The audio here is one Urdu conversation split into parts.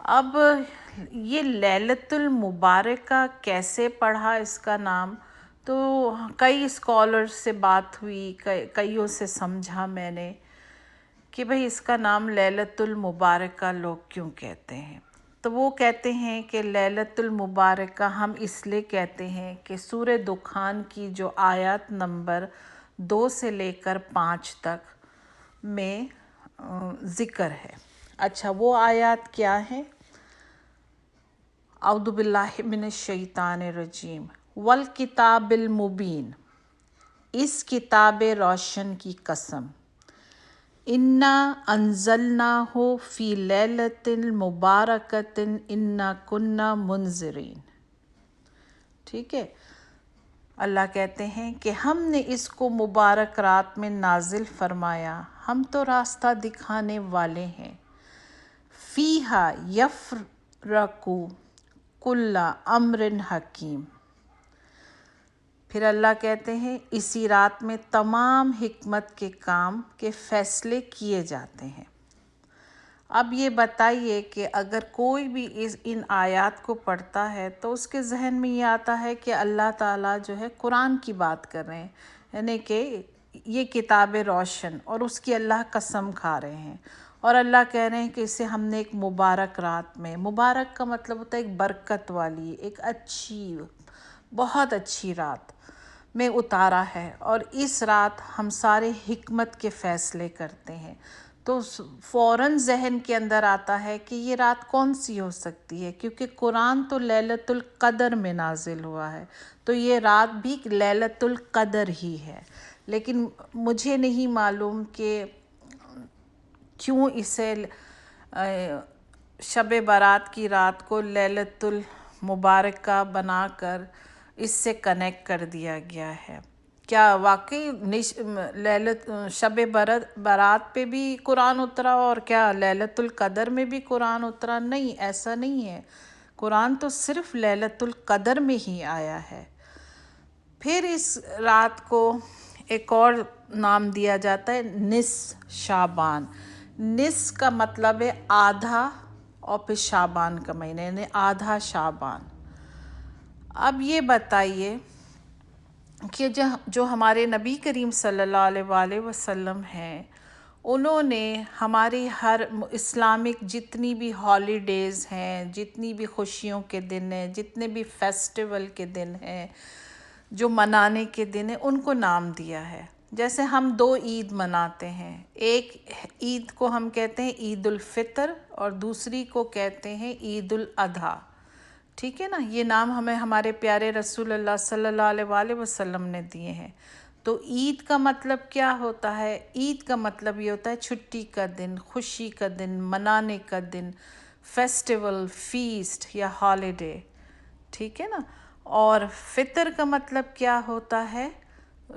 اب یہ لیلۃ المبارکہ کیسے پڑھا اس کا نام، تو کئی اسکالر سے بات ہوئی، کئیوں سے سمجھا میں نے کہ بھئی اس کا نام لیلۃ المبارکہ لوگ کیوں کہتے ہیں۔ تو وہ کہتے ہیں کہ لیلۃ المبارکہ ہم اس لیے کہتے ہیں کہ سورہ دخان کی جو آیات نمبر 2 سے لے کر 5 تک میں ذکر ہے۔ اچھا، وہ آیات کیا ہیں؟ اعوذ باللہ من الشیطان الرجیم، والکتاب المبین، اس کتاب روشن کی قسم، انا انزلناہ فی لیلۃ مبارکۃ انا کنا منذرین۔ ٹھیک ہے، اللہ کہتے ہیں کہ ہم نے اس کو مبارک رات میں نازل فرمایا، ہم تو راستہ دکھانے والے ہیں۔ فیہا یفرق کل امر حکیم، پھر اللہ کہتے ہیں اسی رات میں تمام حکمت کے کام کے فیصلے کیے جاتے ہیں۔ اب یہ بتائیے کہ اگر کوئی بھی ان آیات کو پڑھتا ہے تو اس کے ذہن میں یہ آتا ہے کہ اللہ تعالیٰ جو ہے قرآن کی بات کر رہے ہیں، یعنی کہ یہ کتاب روشن، اور اس کی اللہ قسم کھا رہے ہیں، اور اللہ کہہ رہے ہیں کہ اسے ہم نے ایک مبارک رات میں، مبارک کا مطلب ہوتا ہے ایک برکت والی، ایک اچھی، بہت اچھی رات میں اتارا ہے، اور اس رات ہم سارے حکمت کے فیصلے کرتے ہیں۔ تو فوراً ذہن کے اندر آتا ہے کہ یہ رات کون سی ہو سکتی ہے، کیونکہ قرآن تو لیلۃ القدر میں نازل ہوا ہے، تو یہ رات بھی لیلۃ القدر ہی ہے۔ لیکن مجھے نہیں معلوم کہ کیوں اسے شب برات کی رات کو لیلۃ المبارکہ بنا کر اس سے کنیکٹ کر دیا گیا ہے۔ کیا واقعی شب برات پہ بھی قرآن اترا اور کیا لیلۃ القدر میں بھی قرآن اترا؟ نہیں، ایسا نہیں ہے، قرآن تو صرف لیلۃ القدر میں ہی آیا ہے۔ پھر اس رات کو ایک اور نام دیا جاتا ہے نصف شعبان۔ نصف کا مطلب ہے آدھا، اور پھر شعبان کا مہینہ یعنی آدھا شعبان۔ اب یہ بتائیے کہ جو ہمارے نبی کریم صلی اللہ علیہ وآلہ وسلم ہیں، انہوں نے ہماری ہر اسلامک جتنی بھی ہالیڈیز ہیں، جتنی بھی خوشیوں کے دن ہیں، جتنے بھی فیسٹیول کے دن ہیں، جو منانے کے دن ہیں، ان کو نام دیا ہے۔ جیسے ہم 2 عید مناتے ہیں، ایک عید کو ہم کہتے ہیں عید الفطر اور دوسری کو کہتے ہیں عید الاضحیٰ۔ ٹھیک ہے نا، یہ نام ہمیں ہمارے پیارے رسول اللہ صلی اللہ علیہ وآلہ وسلم نے دیے ہیں۔ تو عید کا مطلب کیا ہوتا ہے؟ عید کا مطلب یہ ہوتا ہے چھٹی کا دن، خوشی کا دن، منانے کا دن، فیسٹیول، فیسٹ یا ہالیڈے۔ ٹھیک ہے نا، اور فطر کا مطلب کیا ہوتا ہے؟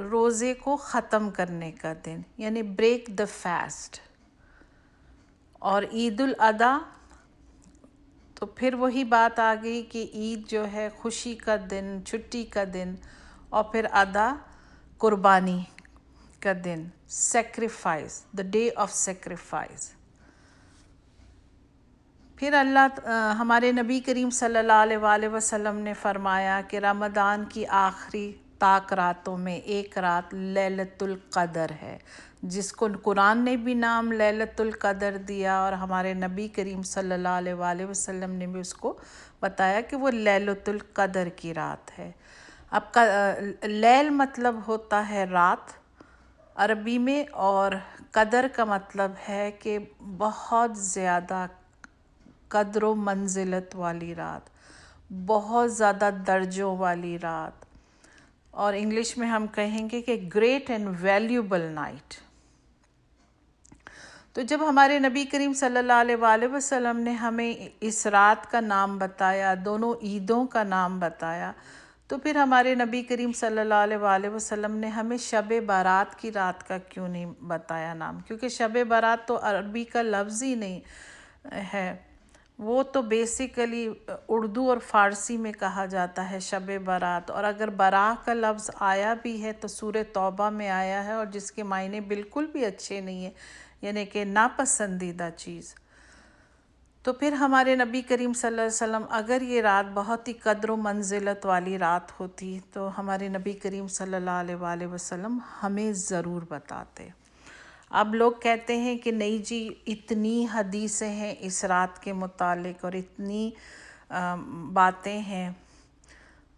روزے کو ختم کرنے کا دن، یعنی بریک دا فاسٹ۔ اور عید الاضحیٰ تو پھر وہی بات آ گئی کہ عید جو ہے خوشی کا دن، چھٹی کا دن، اور پھر اضحیٰ قربانی کا دن، sacrifice, the day of sacrifice. پھر ہمارے نبی کریم صلی اللہ علیہ وآلہ وسلم نے فرمایا کہ رمضان کی آخری طاق راتوں میں ایک رات لیلۃ القدر ہے، جس کو قرآن نے بھی نام لیلۃ القدر دیا، اور ہمارے نبی کریم صلی اللہ علیہ وآلہ وسلم نے بھی اس کو بتایا کہ وہ لیلۃ القدر کی رات ہے۔ اب لیل مطلب ہوتا ہے رات عربی میں، اور قدر کا مطلب ہے کہ بہت زیادہ قدر و منزلت والی رات، بہت زیادہ درجوں والی رات، اور انگلش میں ہم کہیں گے کہ گریٹ اینڈ ویلیوبل نائٹ۔ تو جب ہمارے نبی کریم صلی اللہ علیہ وآلہ وسلم نے ہمیں اس رات کا نام بتایا، دونوں عیدوں کا نام بتایا، تو پھر ہمارے نبی کریم صلی اللہ علیہ وآلہ وسلم نے ہمیں شب برات کی رات کا کیوں نہیں بتایا نام؟ کیونکہ شب برات تو عربی کا لفظ ہی نہیں ہے، وہ تو بیسیکلی اردو اور فارسی میں کہا جاتا ہے شب برات، اور اگر براہ کا لفظ آیا بھی ہے تو سورہ توبہ میں آیا ہے، اور جس کے معنی بالکل بھی اچھے نہیں ہیں، یعنی کہ ناپسندیدہ چیز۔ تو پھر ہمارے نبی کریم صلی اللہ علیہ وسلم اگر یہ رات بہت ہی قدر و منزلت والی رات ہوتی تو ہمارے نبی کریم صلی اللہ علیہ وآلہ وسلم ہمیں ضرور بتاتے۔ اب لوگ کہتے ہیں کہ نہیں جی اتنی حدیثیں ہیں اس رات کے متعلق اور اتنی باتیں ہیں،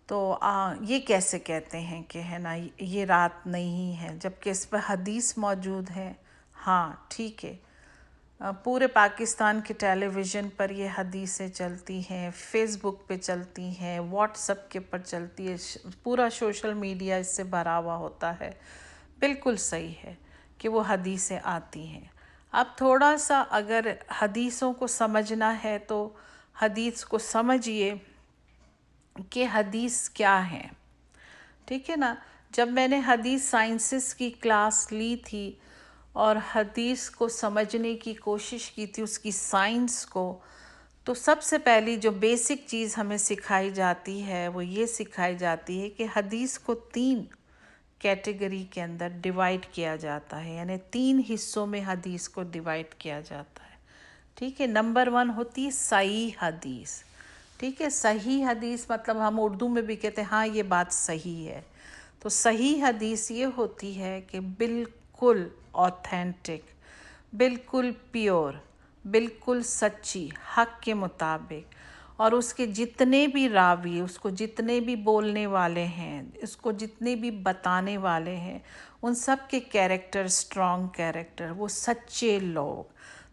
تو یہ کیسے کہتے ہیں کہ ہے نا یہ رات نہیں ہے جبکہ اس پہ حدیث موجود ہے۔ ہاں ٹھیک ہے، پورے پاکستان کے ٹیلی ویژن پر یہ حدیثیں چلتی ہیں، فیس بک پہ چلتی ہیں، واٹس ایپ کے پر چلتی ہے، پورا سوشل میڈیا اس سے بھرا ہوا ہوتا ہے۔ بالکل صحیح ہے کہ وہ حدیثیں آتی ہیں۔ اب تھوڑا سا اگر حدیثوں کو سمجھنا ہے تو حدیث کو سمجھیے کہ حدیث کیا ہے، ٹھیک ہے نا۔ جب میں نے حدیث سائنسز کی کلاس لی تھی اور حدیث کو سمجھنے کی کوشش کی تھی، اس کی سائنس کو، تو سب سے پہلی جو بیسک چیز ہمیں سکھائی جاتی ہے وہ یہ سکھائی جاتی ہے کہ حدیث کو 3 کیٹیگری کے اندر ڈیوائڈ کیا جاتا ہے، یعنی 3 حصوں میں حدیث کو ڈیوائڈ کیا جاتا ہے، ٹھیک ہے۔ نمبر 1 ہوتی ہے صحیح حدیث، ٹھیک ہے۔ صحیح حدیث مطلب ہم اردو میں بھی کہتے ہیں ہاں یہ بات صحیح ہے۔ تو صحیح حدیث یہ ہوتی ہے کہ بالکل اوتھینٹک، بالکل پیور، بالکل سچی، حق کے مطابق، اور اس کے جتنے بھی راوی، اس کو جتنے بھی بولنے والے ہیں، اس کو جتنے بھی بتانے والے ہیں، ان سب کے کیریکٹر اسٹرانگ کیریکٹر، وہ سچے لوگ۔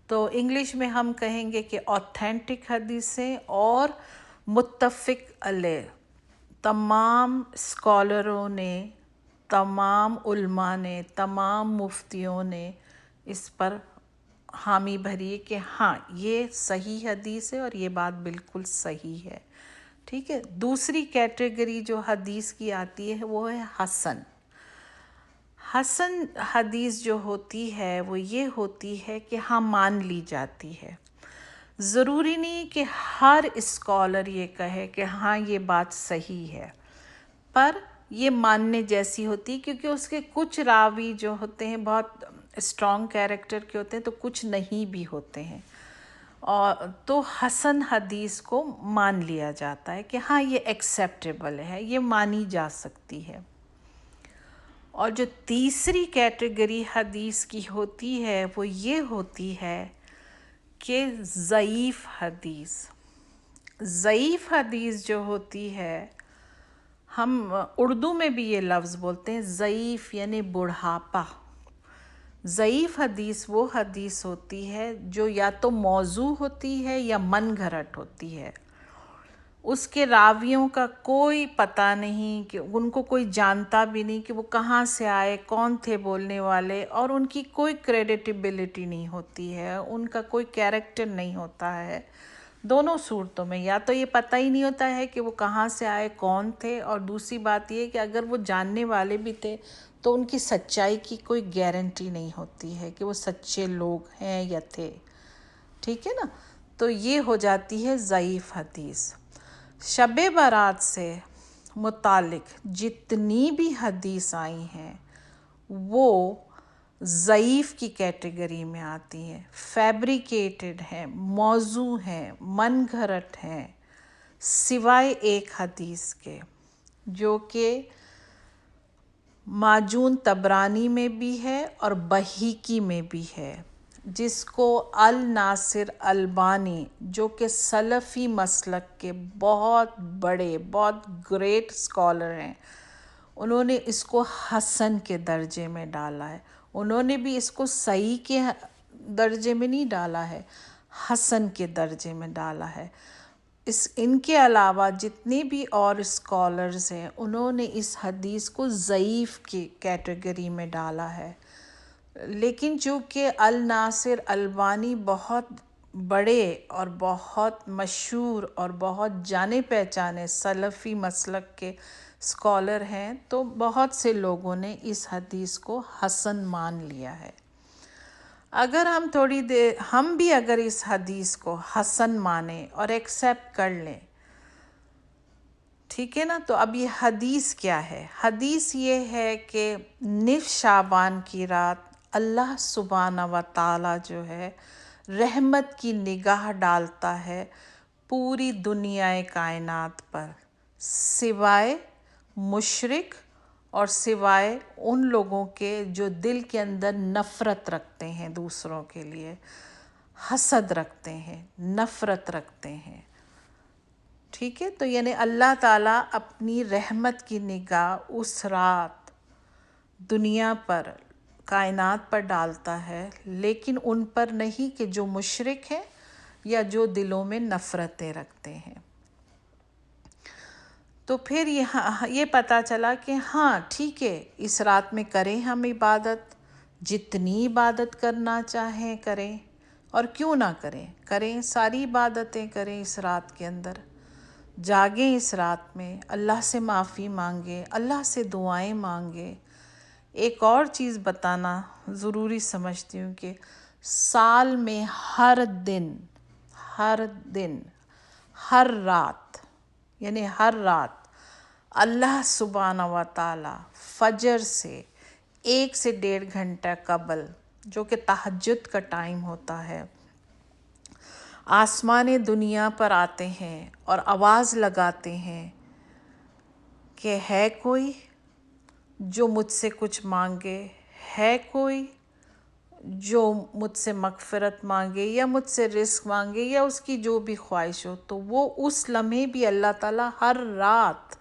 تو انگلش میں ہم کہیں گے کہ اوتھینٹک حدیثیں اور متفق علیہ، تمام اسکالروں نے، تمام علماء نے، تمام مفتیوں نے اس پر حامی بھری کہ ہاں یہ صحیح حدیث ہے اور یہ بات بالکل صحیح ہے، ٹھیک ہے۔ دوسری کیٹیگری جو حدیث کی آتی ہے وہ ہے حسن۔ حسن حدیث جو ہوتی ہے وہ یہ ہوتی ہے کہ ہاں مان لی جاتی ہے۔ ضروری نہیں کہ ہر اسکالر یہ کہے کہ ہاں یہ بات صحیح ہے، پر یہ ماننے جیسی ہوتی ہے، کیونکہ اس کے کچھ راوی جو ہوتے ہیں بہت اسٹرانگ کیریکٹر کے ہوتے ہیں تو کچھ نہیں بھی ہوتے ہیں، اور تو حسن حدیث کو مان لیا جاتا ہے کہ ہاں یہ ایکسیپٹیبل ہے، یہ مانی جا سکتی ہے۔ اور جو تیسری کیٹیگری حدیث کی ہوتی ہے وہ یہ ہوتی ہے کہ ضعیف حدیث۔ ضعیف حدیث جو ہوتی ہے، ہم اردو میں بھی یہ لفظ بولتے ہیں ضعیف، یعنی بڑھاپا۔ ضعیف حدیث وہ حدیث ہوتی ہے جو یا تو موضوع ہوتی ہے یا من گھڑت ہوتی ہے، اس کے راویوں کا کوئی پتہ نہیں، کہ ان کو کوئی جانتا بھی نہیں کہ وہ کہاں سے آئے، کون تھے بولنے والے، اور ان کی کوئی کریڈیٹیبلٹی نہیں ہوتی ہے، ان کا کوئی کیریکٹر نہیں ہوتا ہے۔ دونوں صورتوں میں یا تو یہ پتہ ہی نہیں ہوتا ہے کہ وہ کہاں سے آئے، کون تھے، اور دوسری بات یہ کہ اگر وہ جاننے والے بھی تھے تو ان کی سچائی کی کوئی گارنٹی نہیں ہوتی ہے کہ وہ سچے لوگ ہیں یا تھے، ٹھیک ہے نا۔ تو یہ ہو جاتی ہے ضعیف حدیث۔ شب برات سے متعلق جتنی بھی حدیث آئی ہیں وہ ضعیف کی کیٹیگری میں آتی ہیں، فیبریکیٹڈ ہیں، موضوع ہیں، من گھڑت ہیں، سوائے ایک حدیث کے جو کہ ماجون طبرانی میں بھی ہے اور بہیقی میں بھی ہے، جس کو الناصر البانی جو کہ سلفی مسلک کے بہت بڑے، بہت گریٹ اسکالر ہیں، انہوں نے اس کو حسن کے درجے میں ڈالا ہے۔ انہوں نے بھی اس کو صحیح کے درجے میں نہیں ڈالا ہے، حسن کے درجے میں ڈالا ہے۔ ان کے علاوہ جتنے بھی اور اسکالرز ہیں انہوں نے اس حدیث کو ضعیف کی کیٹیگری میں ڈالا ہے، لیکن چونکہ الناصر البانی بہت بڑے اور بہت مشہور اور بہت جانے پہچانے سلفی مسلک کے اسکالر ہیں تو بہت سے لوگوں نے اس حدیث کو حسن مان لیا ہے۔ اگر ہم بھی اگر اس حدیث کو حسن مانیں اور ایکسیپٹ کر لیں، ٹھیک ہے نا، تو اب یہ حدیث کیا ہے؟ حدیث یہ ہے کہ نصف شعبان کی رات اللہ سبحانہ و تعالیٰ جو ہے رحمت کی نگاہ ڈالتا ہے پوری دنیا کائنات پر، سوائے مشرک اور سوائے ان لوگوں کے جو دل کے اندر نفرت رکھتے ہیں، دوسروں کے لیے حسد رکھتے ہیں، نفرت رکھتے ہیں۔ ٹھیک ہے، تو یعنی اللہ تعالیٰ اپنی رحمت کی نگاہ اس رات دنیا پر، کائنات پر ڈالتا ہے، لیکن ان پر نہیں کہ جو مشرک ہیں یا جو دلوں میں نفرتیں رکھتے ہیں۔ تو پھر یہ پتہ چلا کہ ہاں ٹھیک ہے، اس رات میں کریں ہم عبادت، جتنی عبادت کرنا چاہیں کریں، اور کیوں نہ کریں ساری عبادتیں کریں اس رات کے اندر، جاگیں اس رات میں، اللہ سے معافی مانگیں، اللہ سے دعائیں مانگیں۔ ایک اور چیز بتانا ضروری سمجھتی ہوں کہ سال میں ہر دن ہر رات، یعنی ہر رات اللہ سبحانہ و تعالی فجر سے 1 سے 1.5 گھنٹہ قبل، جو کہ تہجد کا ٹائم ہوتا ہے، آسمان دنیا پر آتے ہیں اور آواز لگاتے ہیں کہ ہے کوئی جو مجھ سے کچھ مانگے، ہے کوئی جو مجھ سے مغفرت مانگے یا مجھ سے رزق مانگے یا اس کی جو بھی خواہش ہو۔ تو وہ اس لمحے بھی اللہ تعالیٰ ہر رات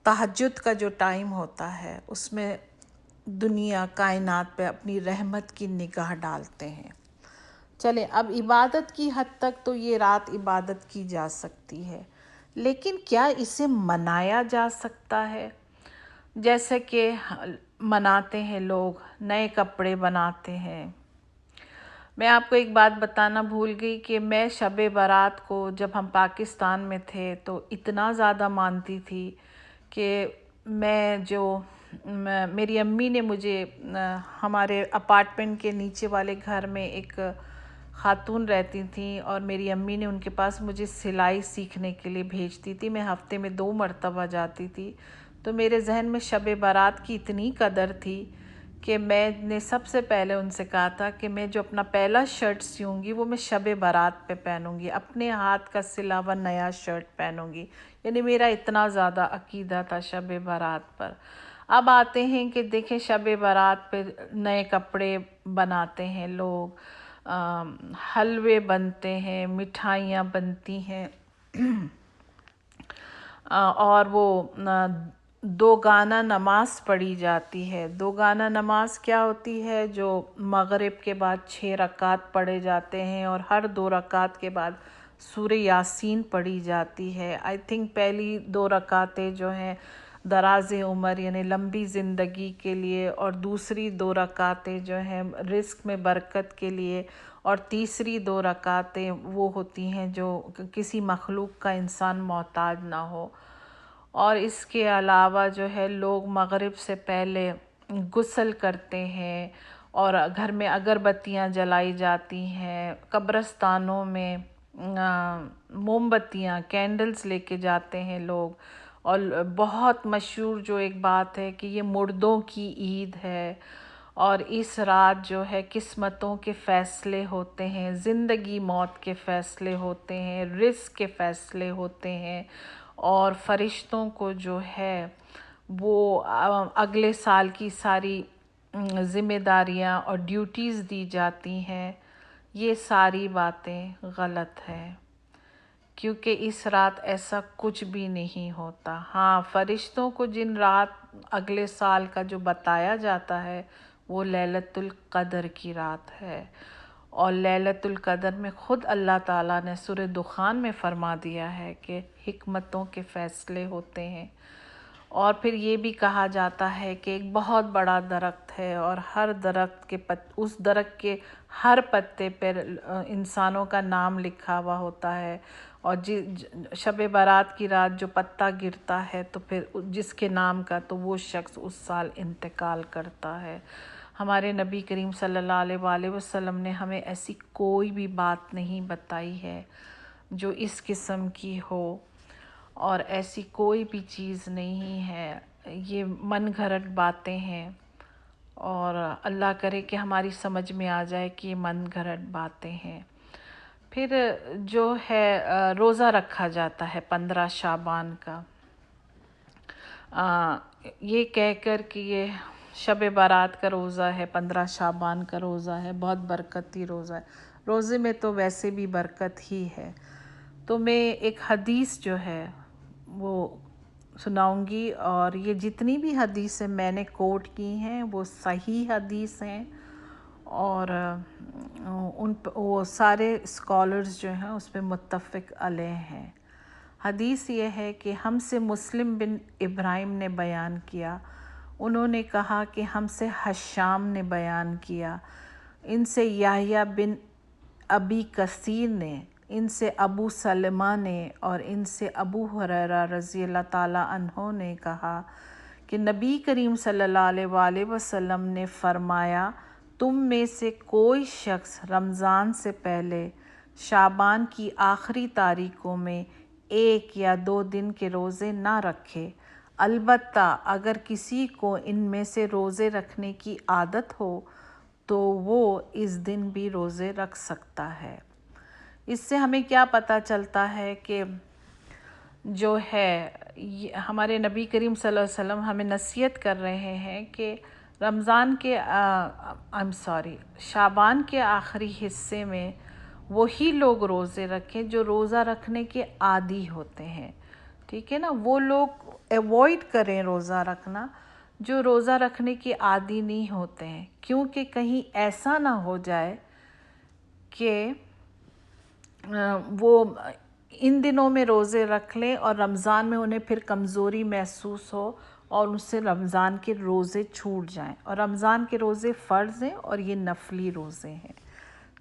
تہجد کا جو ٹائم ہوتا ہے اس میں دنیا کائنات پہ اپنی رحمت کی نگاہ ڈالتے ہیں۔ چلیں، اب عبادت کی حد تک تو یہ رات عبادت کی جا سکتی ہے، لیکن کیا اسے منایا جا سکتا ہے؟ جیسے کہ مناتے ہیں لوگ، نئے کپڑے بناتے ہیں۔ میں آپ کو ایک بات بتانا بھول گئی کہ میں شب برات کو جب ہم پاکستان میں تھے تو اتنا زیادہ مانتی تھی کہ میری امی نے مجھے ہمارے اپارٹمنٹ کے نیچے والے گھر میں ایک خاتون رہتی تھیں، اور میری امی نے ان کے پاس مجھے سلائی سیکھنے کے لیے بھیجتی تھی۔ میں ہفتے میں 2 مرتبہ جاتی تھی، تو میرے ذہن میں شب برات کی اتنی قدر تھی کہ میں نے سب سے پہلے ان سے کہا تھا کہ میں جو اپنا پہلا شرٹ سیوں گی وہ میں شب برات پہ پہنوں گی، اپنے ہاتھ کا سلا ہوا نیا شرٹ پہنوں گی۔ یعنی میرا اتنا زیادہ عقیدہ تھا شب برات پر۔ اب آتے ہیں کہ دیکھیں شب برات پہ نئے کپڑے بناتے ہیں لوگ، حلوے بنتے ہیں، مٹھائیاں بنتی ہیں، اور وہ 2 گانا نماز پڑھی جاتی ہے۔ 2 گانا نماز کیا ہوتی ہے؟ جو مغرب کے بعد 6 رکعت پڑھے جاتے ہیں، اور ہر 2 رکعت کے بعد سورہ یاسین پڑھی جاتی ہے۔ آئی تھنک پہلی 2 رکعتیں جو ہیں دراز عمر یعنی لمبی زندگی کے لیے، اور دوسری 2 رکعتیں جو ہیں رزق میں برکت کے لیے، اور تیسری 2 رکعتیں وہ ہوتی ہیں جو کسی مخلوق کا انسان محتاج نہ ہو۔ اور اس کے علاوہ جو ہے لوگ مغرب سے پہلے غسل کرتے ہیں، اور گھر میں اگربتیاں جلائی جاتی ہیں، قبرستانوں میں موم بتیاں کینڈلز لے کے جاتے ہیں لوگ۔ اور بہت مشہور جو ایک بات ہے کہ یہ مردوں کی عید ہے، اور اس رات جو ہے قسمتوں کے فیصلے ہوتے ہیں، زندگی موت کے فیصلے ہوتے ہیں، رزق کے فیصلے ہوتے ہیں، اور فرشتوں کو جو ہے وہ اگلے سال کی ساری ذمہ داریاں اور ڈیوٹیز دی جاتی ہیں۔ یہ ساری باتیں غلط ہیں، کیونکہ اس رات ایسا کچھ بھی نہیں ہوتا۔ ہاں، فرشتوں کو جن رات اگلے سال کا جو بتایا جاتا ہے وہ لیلۃ القدر کی رات ہے، اور لیلۃ القدر میں خود اللہ تعالیٰ نے سورہ دخان میں فرما دیا ہے کہ حکمتوں کے فیصلے ہوتے ہیں۔ اور پھر یہ بھی کہا جاتا ہے کہ ایک بہت بڑا درخت ہے، اور ہر درخت کے اس درخت کے ہر پتے پر انسانوں کا نام لکھا ہوا ہوتا ہے، اور شب برات کی رات جو پتا گرتا ہے تو پھر جس کے نام کا تو وہ شخص اس سال انتقال کرتا ہے۔ ہمارے نبی کریم صلی اللہ علیہ وآلہ وسلم نے ہمیں ایسی کوئی بھی بات نہیں بتائی ہے جو اس قسم کی ہو، اور ایسی کوئی بھی چیز نہیں ہے، یہ من گھڑت باتیں ہیں۔ اور اللہ کرے کہ ہماری سمجھ میں آ جائے کہ یہ من گھڑت باتیں ہیں۔ پھر جو ہے روزہ رکھا جاتا ہے 15 شعبان کا، یہ کہہ کر کہ یہ شب برات کا روزہ ہے، 15 شعبان کا روزہ ہے، بہت برکتی روزہ ہے۔ روزے میں تو ویسے بھی برکت ہی ہے۔ تو میں ایک حدیث جو ہے وہ سناؤں گی، اور یہ جتنی بھی حدیثیں میں نے کوٹ کی ہیں وہ صحیح حدیث ہیں، اور وہ سارے اسکالرز جو ہیں اس پہ متفق علیہ ہیں۔ حدیث یہ ہے کہ ہم سے مسلم بن ابراہیم نے بیان کیا، انہوں نے کہا کہ ہم سے حشام نے بیان کیا، ان سے یحییٰ بن ابی کثیر نے، ان سے ابو سلمہ نے، اور ان سے ابو ہریرہ رضی اللہ تعالیٰ عنہ نے کہا کہ نبی کریم صلی اللہ علیہ وآلہ وسلم نے فرمایا، تم میں سے کوئی شخص رمضان سے پہلے شعبان کی آخری تاریخوں میں 1 یا 2 دن کے روزے نہ رکھے، البتہ اگر کسی کو ان میں سے روزے رکھنے کی عادت ہو تو وہ اس دن بھی روزے رکھ سکتا ہے۔ اس سے ہمیں کیا پتہ چلتا ہے کہ جو ہے ہمارے نبی کریم صلی اللہ علیہ وسلم ہمیں نصیحت کر رہے ہیں کہ شعبان کے آخری حصے میں وہی لوگ روزے رکھیں جو روزہ رکھنے کے عادی ہوتے ہیں، ٹھیک ہے نا، وہ لوگ ایوائڈ کریں روزہ رکھنا جو روزہ رکھنے کے عادی نہیں ہوتے ہیں، کیونکہ کہیں ایسا نہ ہو جائے کہ وہ ان دنوں میں روزے رکھ لیں اور رمضان میں انہیں پھر کمزوری محسوس ہو اور ان سے رمضان کے روزے چھوٹ جائیں، اور رمضان کے روزے فرض ہیں اور یہ نفلی روزے ہیں،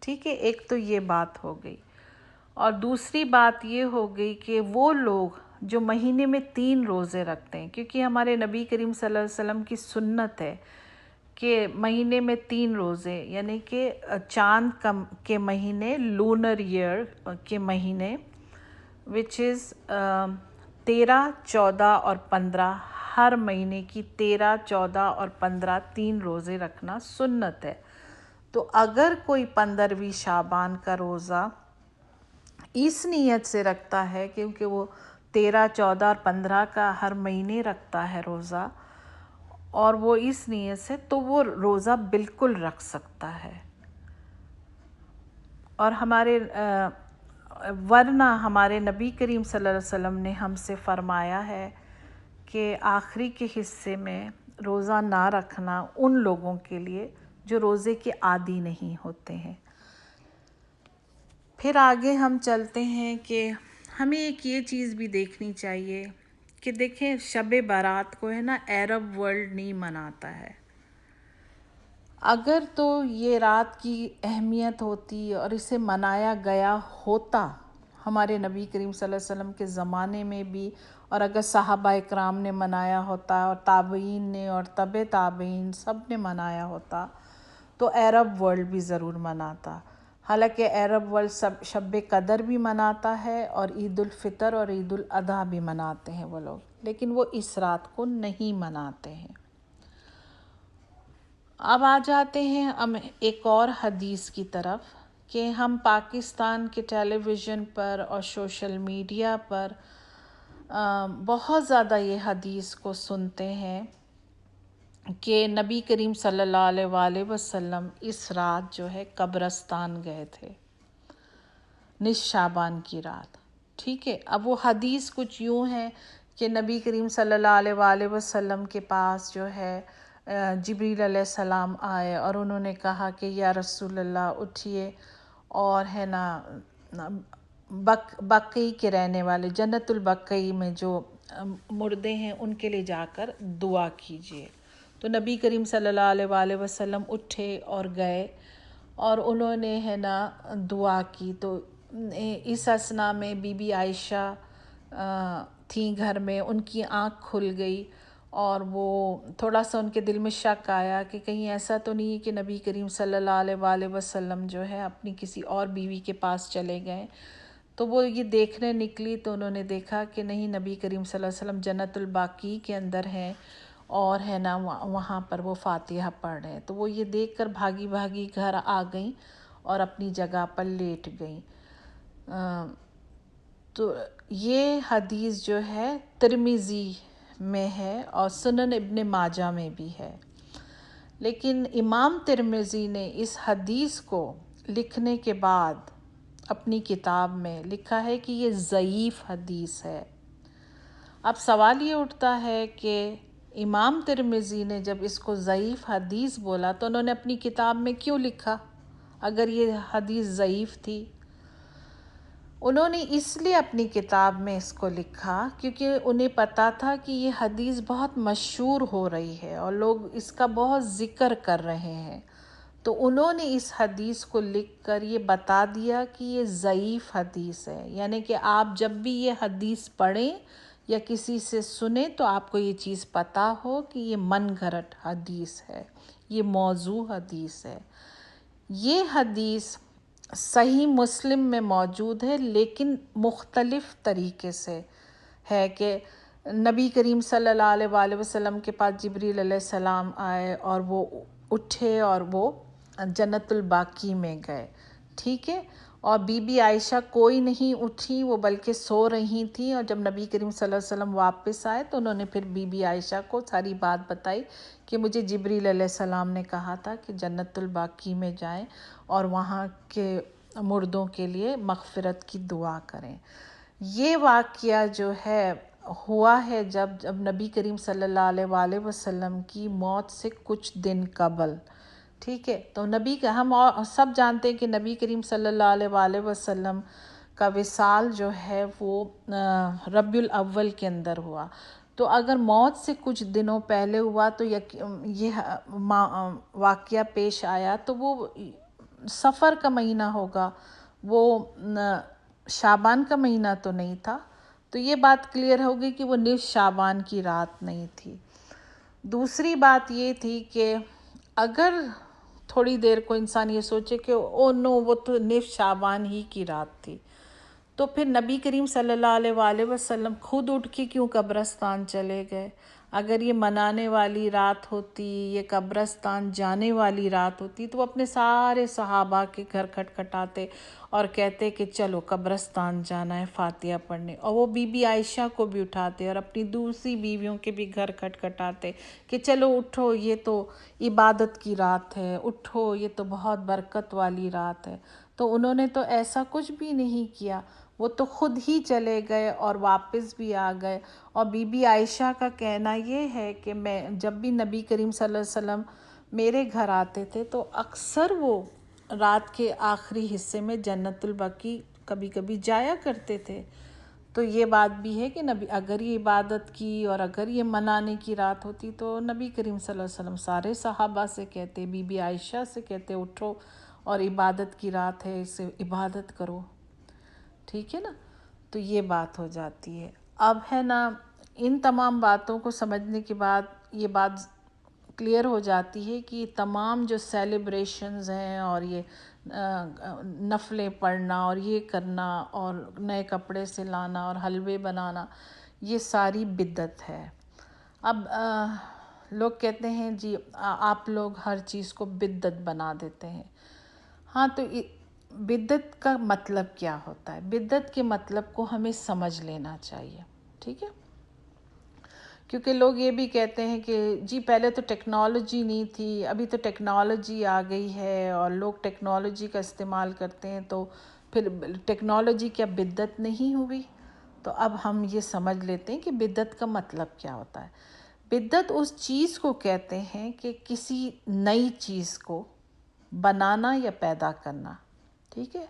ٹھیک ہے۔ ایک تو یہ بات ہو گئی، اور دوسری بات یہ ہو گئی کہ وہ لوگ جو مہینے میں 3 روزے رکھتے ہیں، کیونکہ ہمارے نبی کریم صلی اللہ علیہ وسلم کی سنت ہے کہ مہینے میں 3 روزے، یعنی کہ چاند کے مہینے، لونر ایئر کے مہینے، وچ از 13، 14 اور 15، ہر مہینے کی 13، 14 اور 15 3 روزے رکھنا سنت ہے۔ تو اگر کوئی 15ویں شعبان کا روزہ اس نیت سے رکھتا ہے، کیونکہ وہ 13، 14 اور 15 کا ہر مہینے رکھتا ہے روزہ، اور وہ اس نیت سے، تو وہ روزہ بالکل رکھ سکتا ہے۔ اور ورنہ ہمارے نبی کریم صلی اللہ علیہ وسلم نے ہم سے فرمایا ہے کہ آخری کے حصے میں روزہ نہ رکھنا ان لوگوں کے لیے جو روزے کے عادی نہیں ہوتے ہیں۔ پھر آگے ہم چلتے ہیں کہ ہمیں ایک یہ چیز بھی دیکھنی چاہیے کہ دیکھیں شب برات کو ہے نا عرب ورلڈ نہیں مناتا ہے۔ اگر تو یہ رات کی اہمیت ہوتی اور اسے منایا گیا ہوتا ہمارے نبی کریم صلی اللہ علیہ وسلم کے زمانے میں بھی، اور اگر صحابہ اکرام نے منایا ہوتا اور تابعین نے اور تبع تابعین سب نے منایا ہوتا تو عرب ورلڈ بھی ضرور مناتا۔ حالانکہ عرب ورلڈ شب قدر بھی مناتا ہے اور عید الفطر اور عید الاضحیٰ بھی مناتے ہیں وہ لوگ، لیکن وہ اس رات کو نہیں مناتے ہیں۔ اب آ جاتے ہیں ہم ایک اور حدیث کی طرف کہ ہم پاکستان کے ٹیلی ویژن پر اور سوشل میڈیا پر بہت زیادہ یہ حدیث کو سنتے ہیں کہ نبی کریم صلی اللہ علیہ وآلہ وسلم اس رات جو ہے قبرستان گئے تھے، نصف شعبان کی رات، ٹھیک ہے۔ اب وہ حدیث کچھ یوں ہے کہ نبی کریم صلی اللہ علیہ وآلہ وسلم کے پاس جو ہے جبریل علیہ السلام آئے اور انہوں نے کہا کہ یا رسول اللہ اٹھیے اور ہے نا بقیع کے رہنے والے جنت البقیع میں جو مردے ہیں ان کے لیے جا کر دعا کیجیے۔ تو نبی کریم صلی اللہ علیہ وآلہ وسلم اٹھے اور گئے اور انہوں نے ہے نا دعا کی۔ تو اس اثناء میں بی بی عائشہ تھیں گھر میں، ان کی آنکھ کھل گئی اور وہ تھوڑا سا ان کے دل میں شک آیا کہ کہیں ایسا تو نہیں ہے کہ نبی کریم صلی اللہ علیہ وآلہ وسلم جو ہے اپنی کسی اور بیوی کے پاس چلے گئے۔ تو وہ یہ دیکھنے نکلی تو انہوں نے دیکھا کہ نہیں، نبی کریم صلی اللہ علیہ وسلم جنت البقیع کے اندر ہیں اور ہے نا وہاں پر وہ فاتحہ پڑھ رہے ہیں، تو وہ یہ دیکھ کر بھاگی بھاگی گھر آ گئیں اور اپنی جگہ پر لیٹ گئیں۔ تو یہ حدیث جو ہے ترمذی میں ہے اور سنن ابن ماجہ میں بھی ہے، لیکن امام ترمذی نے اس حدیث کو لکھنے کے بعد اپنی کتاب میں لکھا ہے کہ یہ ضعیف حدیث ہے۔ اب سوال یہ اٹھتا ہے کہ امام ترمذی نے جب اس کو ضعیف حدیث بولا تو انہوں نے اپنی کتاب میں کیوں لکھا اگر یہ حدیث ضعیف تھی؟ انہوں نے اس لیے اپنی کتاب میں اس کو لکھا کیونکہ انہیں پتہ تھا کہ یہ حدیث بہت مشہور ہو رہی ہے اور لوگ اس کا بہت ذکر کر رہے ہیں، تو انہوں نے اس حدیث کو لکھ کر یہ بتا دیا کہ یہ ضعیف حدیث ہے، یعنی کہ آپ جب بھی یہ حدیث پڑھیں یا کسی سے سنیں تو آپ کو یہ چیز پتہ ہو کہ یہ من گھڑت حدیث ہے، یہ موضوع حدیث ہے۔ یہ حدیث صحیح مسلم میں موجود ہے لیکن مختلف طریقے سے ہے کہ نبی کریم صلی اللہ علیہ وآلہ وسلم کے پاس جبریل علیہ السلام آئے اور وہ اٹھے اور وہ جنت الباقی میں گئے، ٹھیک ہے، اور بی بی عائشہ کوئی نہیں اٹھی، وہ بلکہ سو رہی تھیں، اور جب نبی کریم صلی اللہ علیہ وسلم واپس آئے تو انہوں نے پھر بی بی عائشہ کو ساری بات بتائی کہ مجھے جبریل علیہ السلام نے کہا تھا کہ جنت الباقی میں جائیں اور وہاں کے مردوں کے لیے مغفرت کی دعا کریں۔ یہ واقعہ جو ہے ہوا ہے جب نبی کریم صلی اللہ علیہ وآلہ وسلم کی موت سے کچھ دن قبل، ٹھیک ہے، تو ہم سب جانتے ہیں کہ نبی کریم صلی اللہ علیہ وآلہ وسلم کا وصال جو ہے وہ ربیع الاول کے اندر ہوا، تو اگر موت سے کچھ دنوں پہلے ہوا تو یہ واقعہ پیش آیا تو وہ سفر کا مہینہ ہوگا، وہ شعبان کا مہینہ تو نہیں تھا، تو یہ بات کلیئر ہوگی کہ وہ نصف شعبان کی رات نہیں تھی۔ دوسری بات یہ تھی کہ اگر تھوڑی دیر کو انسان یہ سوچے کہ او نو وہ تو نصف شعبان ہی کی رات تھی، تو پھر نبی کریم صلی اللہ علیہ وآلہ وسلم خود اٹھ کے کیوں قبرستان چلے گئے؟ اگر یہ منانے والی رات ہوتی، یہ قبرستان جانے والی رات ہوتی، تو وہ اپنے سارے صحابہ کے گھر کھٹکھٹاتے اور کہتے کہ چلو قبرستان جانا ہے فاتحہ پڑھنے، اور وہ بی بی عائشہ کو بھی اٹھاتے اور اپنی دوسری بیویوں کے بھی گھر کھٹکھٹاتے کہ چلو اٹھو، یہ تو عبادت کی رات ہے، اٹھو، یہ تو بہت برکت والی رات ہے۔ تو انہوں نے تو ایسا کچھ بھی نہیں کیا، وہ تو خود ہی چلے گئے اور واپس بھی آ گئے۔ اور بی بی عائشہ کا کہنا یہ ہے کہ میں جب بھی نبی کریم صلی اللہ علیہ وسلم میرے گھر آتے تھے تو اکثر وہ رات کے آخری حصے میں جنت البقیع کبھی کبھی جایا کرتے تھے، تو یہ بات بھی ہے کہ اگر یہ عبادت کی اور اگر یہ منانے کی رات ہوتی تو نبی کریم صلی اللہ علیہ وسلم سارے صحابہ سے کہتے، بی بی عائشہ سے کہتے اٹھو اور عبادت کی رات ہے، اسے عبادت کرو، ٹھیک ہے نا، تو یہ بات ہو جاتی ہے۔ اب ہے نا ان تمام باتوں کو سمجھنے کے بعد یہ بات کلیئر ہو جاتی ہے کہ تمام جو سیلیبریشنز ہیں اور یہ نفلیں پڑھنا اور یہ کرنا اور نئے کپڑے سے لانا اور حلوے بنانا، یہ ساری بدعت ہے۔ اب لوگ کہتے ہیں جی آپ لوگ ہر چیز کو بدعت بنا دیتے ہیں، ہاں تو بدعت کا مطلب کیا ہوتا ہے؟ بدعت کے مطلب کو ہمیں سمجھ لینا چاہیے، ٹھیک ہے، کیونکہ لوگ یہ بھی کہتے ہیں کہ جی پہلے تو ٹیکنالوجی نہیں تھی، ابھی تو ٹیکنالوجی آ گئی ہے اور لوگ ٹیکنالوجی کا استعمال کرتے ہیں، تو پھر ٹیکنالوجی کیا بدعت نہیں ہوئی؟ تو اب ہم یہ سمجھ لیتے ہیں کہ بدعت کا مطلب کیا ہوتا ہے۔ بدعت اس چیز کو کہتے ہیں کہ کسی نئی چیز کو بنانا یا پیدا کرنا، ٹھیک ہے،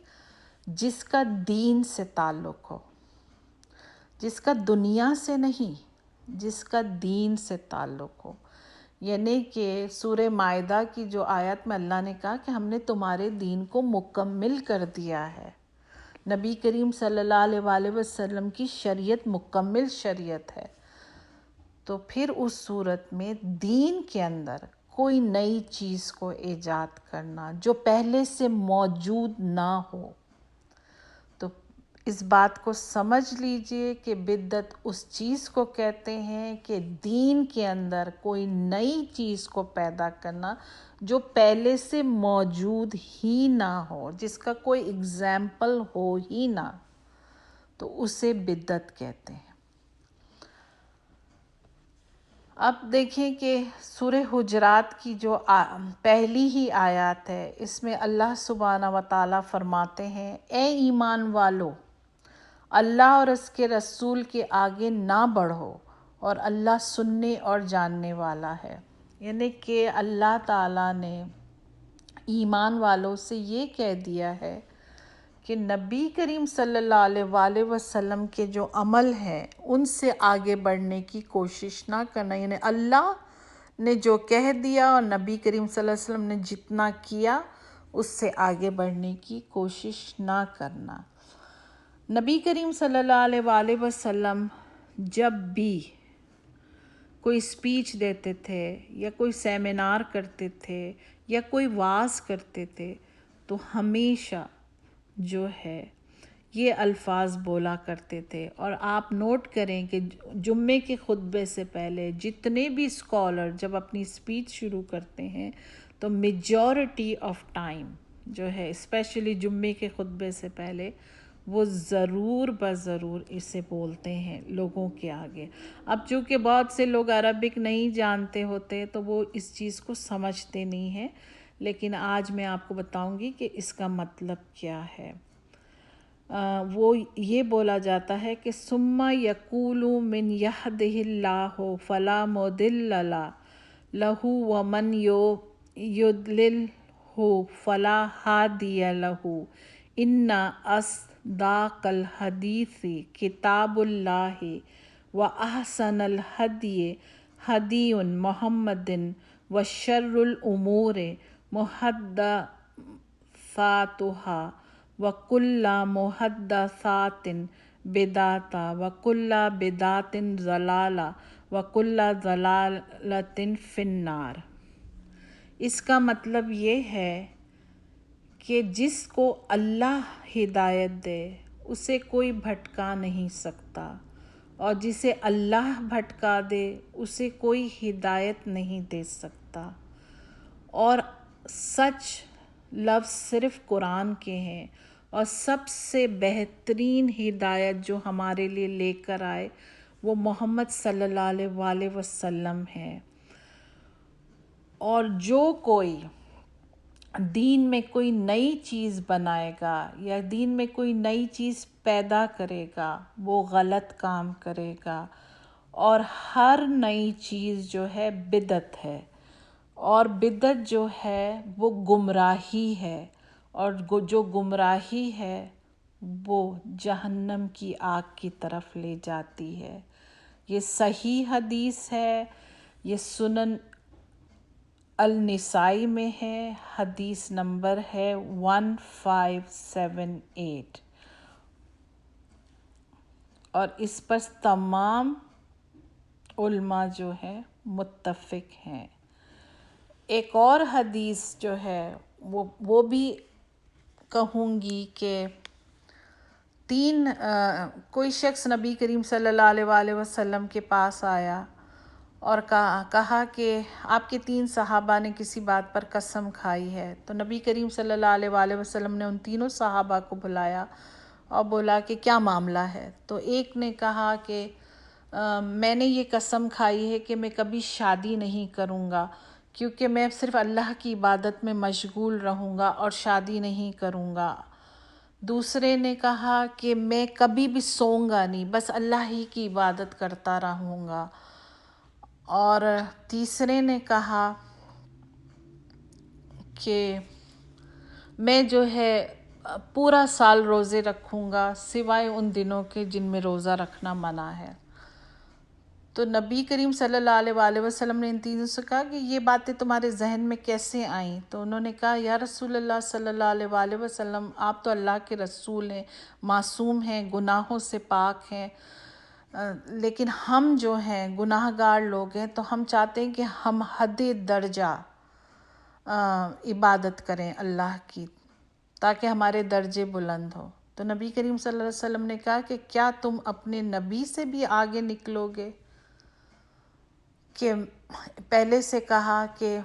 جس کا دین سے تعلق ہو، جس کا دنیا سے نہیں، جس کا دین سے تعلق ہو، یعنی کہ سورہ مائدہ کی جو آیت میں اللہ نے کہا کہ ہم نے تمہارے دین کو مکمل کر دیا ہے، نبی کریم صلی اللہ علیہ وآلہ وسلم کی شریعت مکمل شریعت ہے، تو پھر اس صورت میں دین کے اندر کوئی نئی چیز کو ایجاد کرنا جو پہلے سے موجود نہ ہو، تو اس بات کو سمجھ لیجئے کہ بدعت اس چیز کو کہتے ہیں کہ دین کے اندر کوئی نئی چیز کو پیدا کرنا جو پہلے سے موجود ہی نہ ہو، جس کا کوئی اگزامپل ہو ہی نہ، تو اسے بدعت کہتے ہیں۔ اب دیکھیں کہ سورہ حجرات کی جو پہلی ہی آیات ہے، اس میں اللہ سبحانہ و تعالیٰ فرماتے ہیں، اے ایمان والو، اللہ اور اس کے رسول کے آگے نہ بڑھو، اور اللہ سننے اور جاننے والا ہے۔ یعنی کہ اللہ تعالیٰ نے ایمان والوں سے یہ کہہ دیا ہے کہ نبی کریم صلی اللہ علیہ وآلہ وسلم کے جو عمل ہیں ان سے آگے بڑھنے کی کوشش نہ کرنا، یعنی اللہ نے جو کہہ دیا اور نبی کریم صلی اللہ علیہ وسلم نے جتنا کیا اس سے آگے بڑھنے کی کوشش نہ کرنا۔ نبی کریم صلی اللہ علیہ وآلہ وسلم جب بھی کوئی اسپیچ دیتے تھے یا کوئی سیمینار کرتے تھے یا کوئی وعظ کرتے تھے تو ہمیشہ جو ہے یہ الفاظ بولا کرتے تھے۔ اور آپ نوٹ کریں کہ جمعے کے خطبے سے پہلے جتنے بھی اسکالر جب اپنی اسپیچ شروع کرتے ہیں تو میجورٹی آف ٹائم جو ہے اسپیشلی جمعے کے خطبے سے پہلے وہ ضرور بضرور اسے بولتے ہیں لوگوں کے آگے۔ اب چونکہ بہت سے لوگ عربک نہیں جانتے ہوتے تو وہ اس چیز کو سمجھتے نہیں ہیں، لیکن آج میں آپ کو بتاؤں گی کہ اس کا مطلب کیا ہے۔ وہ یہ بولا جاتا ہے کہ ثم یقول من یہدہ اللہ فلا مضل لہ ومن یضللہ فلا ہادی لہ ان اصداق الحدیث کتاب اللہ واحسن الہدی ہدی محمد وشر الامور محدثاتها وَكُلَّ مُحَدَّثَاتٍ بِدْعَةٌ وَكُلَّ بِدْعَةٍ ضَلَالَةٌ وَكُلَّ ضَلَالَةٍ فِي النَّارِ۔ اس کا مطلب یہ ہے کہ جس کو اللہ ہدایت دے اسے کوئی بھٹکا نہیں سکتا، اور جسے اللہ بھٹکا دے اسے کوئی ہدایت نہیں دے سکتا۔ اور سچ لفظ صرف قرآن کے ہیں، اور سب سے بہترین ہدایت جو ہمارے لیے لے کر آئے وہ محمد صلی اللہ علیہ وآلہ وسلم ہے۔ اور جو کوئی دین میں کوئی نئی چیز بنائے گا یا دین میں کوئی نئی چیز پیدا کرے گا وہ غلط کام کرے گا، اور ہر نئی چیز جو ہے بدعت ہے، اور بدعت جو ہے وہ گمراہی ہے، اور جو گمراہی ہے وہ جہنم کی آگ کی طرف لے جاتی ہے۔ یہ صحیح حدیث ہے، یہ سنن النسائی میں ہے، حدیث نمبر ہے 1578، اور اس پر تمام علماء جو ہے متفق ہیں۔ ایک اور حدیث جو ہے وہ بھی کہوں گی کہ کوئی شخص نبی کریم صلی اللہ علیہ وآلہ وسلم کے پاس آیا اور کہا کہ آپ کے 3 صحابہ نے کسی بات پر قسم کھائی ہے، تو نبی کریم صلی اللہ علیہ وآلہ وسلم نے ان تینوں صحابہ کو بلایا اور بولا کہ کیا معاملہ ہے؟ تو ایک نے کہا کہ میں نے یہ قسم کھائی ہے کہ میں کبھی شادی نہیں کروں گا، کیونکہ میں صرف اللہ کی عبادت میں مشغول رہوں گا اور شادی نہیں کروں گا۔ دوسرے نے کہا کہ میں کبھی بھی سوؤں گا نہیں، بس اللہ ہی کی عبادت کرتا رہوں گا۔ اور تیسرے نے کہا کہ میں جو ہے پورا سال روزے رکھوں گا سوائے ان دنوں کے جن میں روزہ رکھنا منع ہے۔ تو نبی کریم صلی اللہ علیہ وآلہ وسلم نے ان تینوں سے کہا کہ یہ باتیں تمہارے ذہن میں کیسے آئیں؟ تو انہوں نے کہا یا رسول اللہ صلی اللہ علیہ وآلہ وسلم، آپ تو اللہ کے رسول ہیں، معصوم ہیں، گناہوں سے پاک ہیں، لیکن ہم جو ہیں گناہ گار لوگ ہیں، تو ہم چاہتے ہیں کہ ہم حد درجہ عبادت کریں اللہ کی، تاکہ ہمارے درجے بلند ہو۔ تو تو نبی کریم صلی اللہ علیہ وسلم نے کہا کہ کیا تم اپنے نبی سے بھی آگے نکلو گے؟ کہ پہلے سے کہا کہ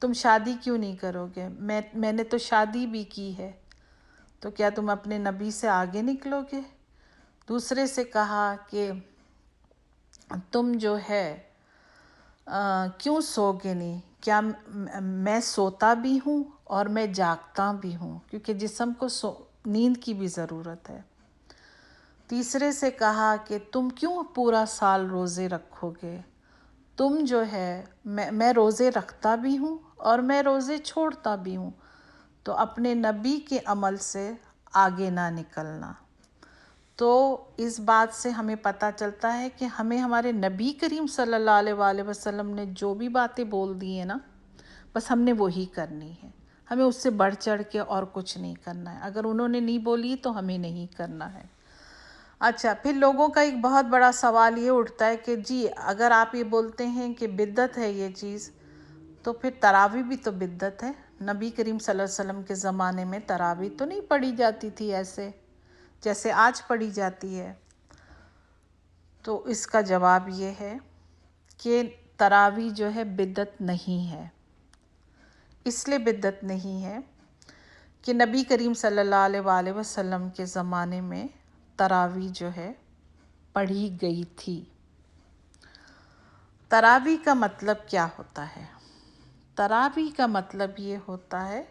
تم شادی کیوں نہیں کرو گے، میں نے تو شادی بھی کی ہے، تو کیا تم اپنے نبی سے آگے نکلو گے؟ دوسرے سے کہا کہ تم جو ہے کیوں سو گے نہیں، کیا میں سوتا بھی ہوں اور میں جاگتا بھی ہوں، کیونکہ جسم کو نیند کی بھی ضرورت ہے۔ تیسرے سے کہا کہ تم کیوں پورا سال روزے رکھو گے، تم جو ہے میں روزے رکھتا بھی ہوں اور میں روزے چھوڑتا بھی ہوں، تو اپنے نبی کے عمل سے آگے نہ نکلنا۔ تو اس بات سے ہمیں پتہ چلتا ہے کہ ہمیں ہمارے نبی کریم صلی اللہ علیہ وآلہ وسلم نے جو بھی باتیں بول دی ہیں نا، بس ہم نے وہی کرنی ہے، ہمیں اس سے بڑھ چڑھ کے اور کچھ نہیں کرنا ہے۔ اگر انہوں نے نہیں بولی تو ہمیں نہیں کرنا ہے۔ اچھا، پھر لوگوں کا ایک بہت بڑا سوال یہ اٹھتا ہے کہ جی اگر آپ یہ بولتے ہیں کہ بدعت ہے یہ چیز، تو پھر تراویح بھی تو بدعت ہے۔ نبی کریم صلی اللہ علیہ وسلم کے زمانے میں تراویح تو نہیں پڑھی جاتی تھی ایسے جیسے آج پڑھی جاتی ہے۔ تو اس کا جواب یہ ہے کہ تراویح جو ہے بدعت نہیں ہے۔ اس لیے بدعت نہیں ہے کہ نبی کریم صلی اللہ علیہ وآلہ وسلم کے زمانے میں تراویح جو ہے پڑھی گئی تھی۔ تراویح کا مطلب کیا ہوتا ہے؟ تراویح کا مطلب یہ ہوتا ہے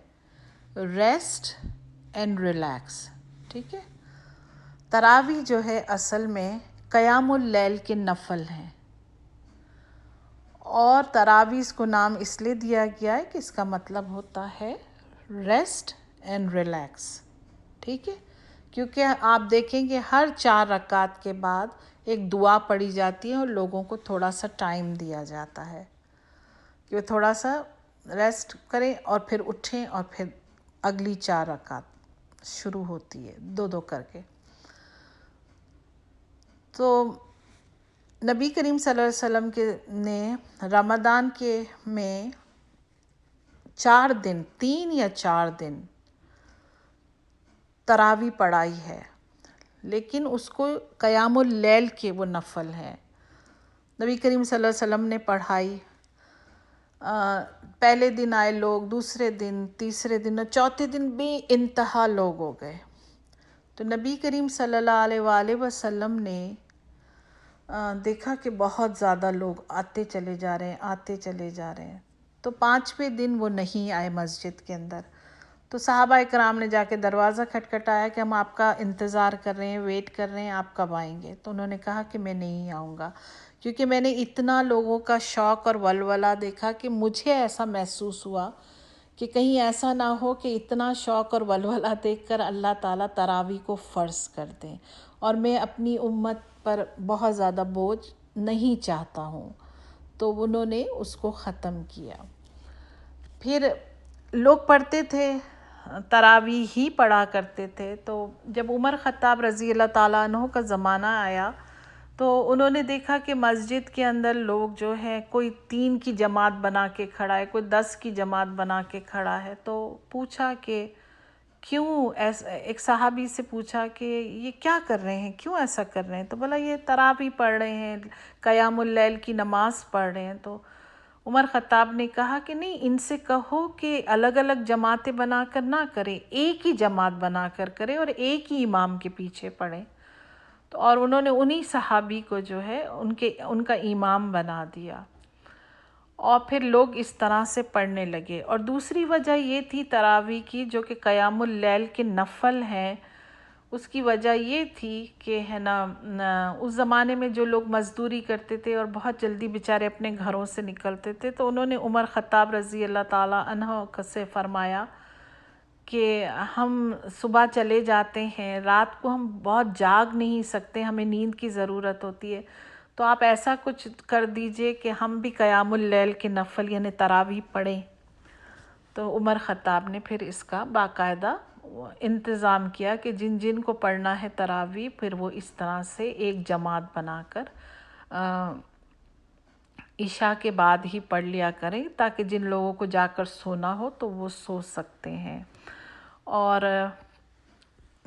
ریسٹ اینڈ ریلیکس، ٹھیک ہے؟ تراویح جو ہے اصل میں قیام اللیل کے نفل ہیں، اور تراویح اس کو نام اس لیے دیا گیا ہے کہ اس کا مطلب ہوتا ہے ریسٹ اینڈ ریلیکس، ٹھیک ہے؟ کیونکہ آپ دیکھیں گے ہر 4 رکعت کے بعد ایک دعا پڑھی جاتی ہے اور لوگوں کو تھوڑا سا ٹائم دیا جاتا ہے کہ وہ تھوڑا سا ریسٹ کریں اور پھر اٹھیں اور پھر اگلی 4 رکعت شروع ہوتی ہے 2 کر کے۔ تو نبی کریم صلی اللہ علیہ وسلم نے رمضان کے میں 4 دن 3 یا 4 دن تراویح پڑھائی ہے، لیکن اس کو قیام اللیل کے وہ نفل ہے۔ نبی کریم صلی اللہ علیہ وسلم نے پڑھائی، پہلے دن آئے لوگ، دوسرے دن، تیسرے دن اور چوتھے دن بے انتہا لوگ ہو گئے۔ تو نبی کریم صلی اللہ علیہ وآلہ وسلم نے دیکھا کہ بہت زیادہ لوگ آتے چلے جا رہے ہیں، آتے چلے جا رہے ہیں، تو 5ویں دن وہ نہیں آئے مسجد کے اندر۔ تو صحابہ اکرام نے جا کے دروازہ کھٹکھٹایا کہ ہم آپ کا انتظار کر رہے ہیں، ویٹ کر رہے ہیں، آپ کب آئیں گے؟ تو انہوں نے کہا کہ میں نہیں آؤں گا، کیونکہ میں نے اتنا لوگوں کا شوق اور ولولہ دیکھا کہ مجھے ایسا محسوس ہوا کہ کہیں ایسا نہ ہو کہ اتنا شوق اور ولولہ دیکھ کر اللہ تعالیٰ تراویح کو فرض کر دیں، اور میں اپنی امت پر بہت زیادہ بوجھ نہیں چاہتا ہوں۔ تو انہوں نے اس کو ختم کیا۔ پھر لوگ پڑھتے تھے، تراویح ہی پڑھا کرتے تھے۔ تو جب عمر خطاب رضی اللہ تعالیٰ عنہ کا زمانہ آیا تو انہوں نے دیکھا کہ مسجد کے اندر لوگ جو ہے کوئی 3 کی جماعت بنا کے کھڑا ہے، کوئی 10 کی جماعت بنا کے کھڑا ہے۔ تو پوچھا کہ کیوں ایسا، ایک صحابی سے پوچھا کہ یہ کیا کر رہے ہیں، کیوں ایسا کر رہے ہیں؟ تو بولا یہ تراویح پڑھ رہے ہیں، قیام اللیل کی نماز پڑھ رہے ہیں۔ تو عمر خطاب نے کہا کہ نہیں، ان سے کہو کہ الگ الگ جماعتیں بنا کر نہ کرے، ایک ہی جماعت بنا کر کرے اور ایک ہی امام کے پیچھے پڑھیں۔ تو اور انہوں نے انہی صحابی کو جو ہے ان کا امام بنا دیا، اور پھر لوگ اس طرح سے پڑھنے لگے۔ اور دوسری وجہ یہ تھی تراویح کی، جو کہ قیام اللیل کے نفل ہیں، اس کی وجہ یہ تھی کہ ہے نا اس زمانے میں جو لوگ مزدوری کرتے تھے اور بہت جلدی بیچارے اپنے گھروں سے نکلتے تھے، تو انہوں نے عمر خطاب رضی اللہ تعالیٰ عنہ سے فرمایا کہ ہم صبح چلے جاتے ہیں، رات کو ہم بہت جاگ نہیں سکتے، ہمیں نیند کی ضرورت ہوتی ہے، تو آپ ایسا کچھ کر دیجئے کہ ہم بھی قیام اللیل کے نفل یعنی تراویح پڑھیں۔ تو عمر خطاب نے پھر اس کا باقاعدہ انتظام کیا کہ جن جن کو پڑھنا ہے تراویح، پھر وہ اس طرح سے ایک جماعت بنا کر عشاء کے بعد ہی پڑھ لیا کریں، تاکہ جن لوگوں کو جا کر سونا ہو تو وہ سو سکتے ہیں۔ اور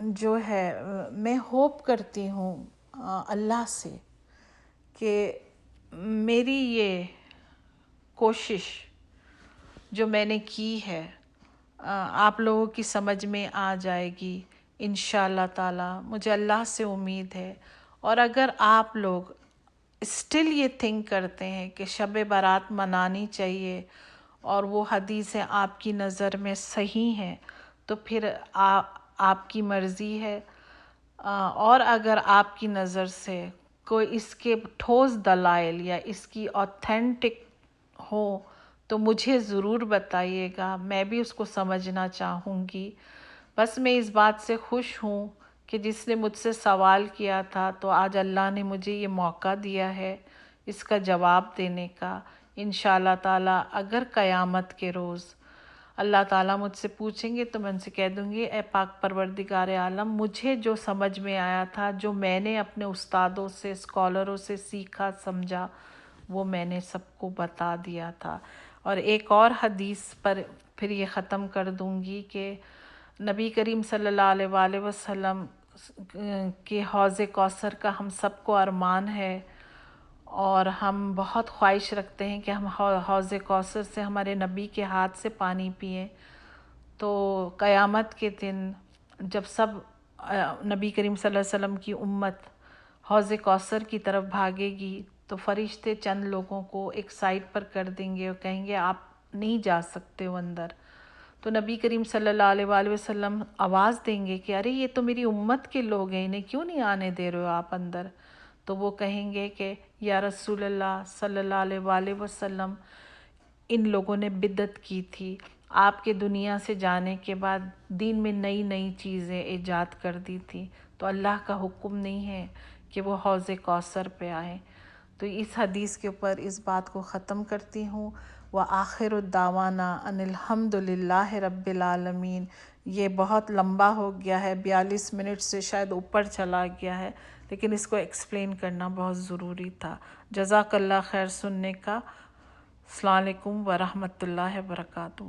جو ہے میں ہوپ کرتی ہوں اللہ سے کہ میری یہ کوشش جو میں نے کی ہے آپ لوگوں کی سمجھ میں آ جائے گی انشاءاللہ تعالی. مجھے اللہ سے امید ہے. اور اگر آپ لوگ اسٹل یہ تھنک کرتے ہیں کہ شب برات منانی چاہیے اور وہ حدیثیں آپ کی نظر میں صحیح ہیں تو پھر آپ کی مرضی ہے. اور اگر آپ کی نظر سے کوئی اس کے ٹھوس دلائل یا اس کی اوتھینٹک ہو تو مجھے ضرور بتائیے گا، میں بھی اس کو سمجھنا چاہوں گی. بس میں اس بات سے خوش ہوں کہ جس نے مجھ سے سوال کیا تھا تو آج اللہ نے مجھے یہ موقع دیا ہے اس کا جواب دینے کا. انشاءاللہ تعالیٰ اگر قیامت کے روز اللہ تعالیٰ مجھ سے پوچھیں گے تو میں ان سے کہہ دوں گی اے پاک پروردگار عالم، مجھے جو سمجھ میں آیا تھا، جو میں نے اپنے استادوں سے اسکالروں سے سیکھا سمجھا، وہ میں نے سب کو بتا دیا تھا. اور ایک اور حدیث پر پھر یہ ختم کر دوں گی کہ نبی کریم صلی اللہ علیہ وآلہ وسلم کے حوض کوثر کا ہم سب کو ارمان ہے اور ہم بہت خواہش رکھتے ہیں کہ ہم حوض کوثر سے ہمارے نبی کے ہاتھ سے پانی پئیں. تو قیامت کے دن جب سب نبی کریم صلی اللہ علیہ وسلم کی امت حوض کوثر کی طرف بھاگے گی تو فرشتے چند لوگوں کو ایک سائڈ پر کر دیں گے اور کہیں گے آپ نہیں جا سکتے ہو اندر. تو نبی کریم صلی اللہ علیہ وآلہ وسلم آواز دیں گے کہ ارے یہ تو میری امت کے لوگ ہیں، انہیں کیوں نہیں آنے دے رہے ہو آپ اندر؟ تو وہ کہیں گے کہ یا رسول اللہ صلی اللہ علیہ وآلہ وسلم، ان لوگوں نے بدعت کی تھی، آپ کے دنیا سے جانے کے بعد دین میں نئی نئی چیزیں ایجاد کر دی تھی، تو اللہ کا حکم نہیں ہے کہ وہ حوض کوثر پہ آئیں. تو اس حدیث کے اوپر اس بات کو ختم کرتی ہوں. وآخر الدعوانا ان الحمد للہ رب العالمین. یہ بہت لمبا ہو گیا ہے، 42 منٹ سے شاید اوپر چلا گیا ہے، لیکن اس کو ایکسپلین کرنا بہت ضروری تھا. جزاک اللہ خیر سننے کا. السلام علیکم ورحمۃ اللہ وبرکاتہ.